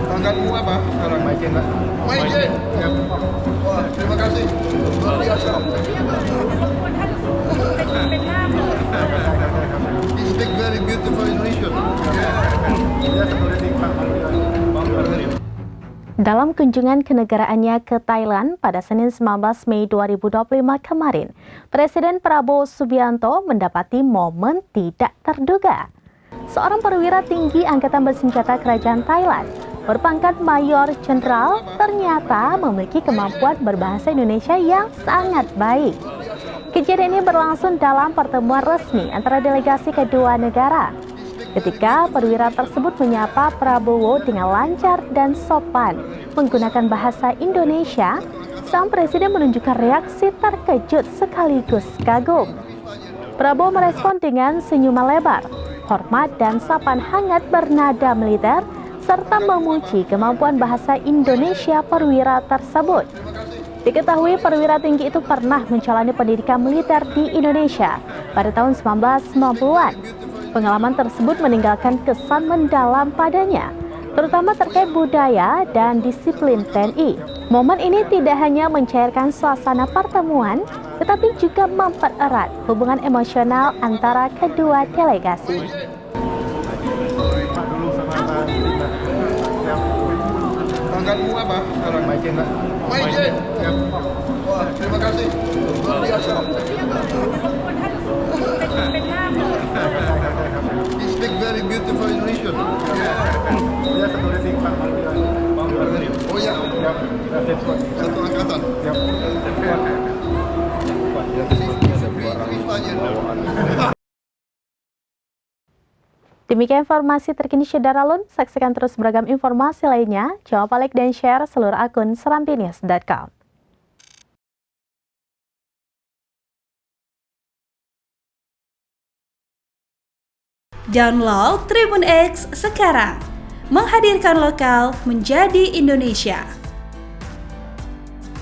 Pangkatmu apa sekarang? Majen, Pak. Majen. Ya. Wah, terima kasih. Luar biasa. He speak very beautiful Indonesian. Dalam kunjungan kenegaraannya ke Thailand pada Senin 19 Mei 2025 kemarin, Presiden Prabowo Subianto mendapati momen tidak terduga. Seorang perwira tinggi Angkatan Bersenjata Kerajaan Thailand berpangkat Mayor Jenderal ternyata memiliki kemampuan berbahasa Indonesia yang sangat baik. Kejadian ini berlangsung dalam pertemuan resmi antara delegasi kedua negara. Ketika perwira tersebut menyapa Prabowo dengan lancar dan sopan menggunakan bahasa Indonesia, sang presiden menunjukkan reaksi terkejut sekaligus kagum. Prabowo merespon dengan senyuman lebar, hormat dan sapaan hangat bernada militer, serta memuji kemampuan bahasa Indonesia perwira tersebut. Diketahui perwira tinggi itu pernah menjalani pendidikan militer di Indonesia pada tahun 1990-an. Pengalaman tersebut meninggalkan kesan mendalam padanya, terutama terkait budaya dan disiplin TNI. Momen ini tidak hanya mencairkan suasana pertemuan, tetapi juga mempererat hubungan emosional antara kedua delegasi. Pangkatmu apa sekarang? Majen, Pak. Majen. Ya. Wah, terima kasih. Luar biasa. He speak very beautiful Indonesian. Oh ya, satu angkatan. Demikian informasi terkini Syederalun. Saksikan terus beragam informasi lainnya. Jangan lupa like dan share seluruh akun serampinews.com. Download Tribun X sekarang, menghadirkan lokal menjadi Indonesia.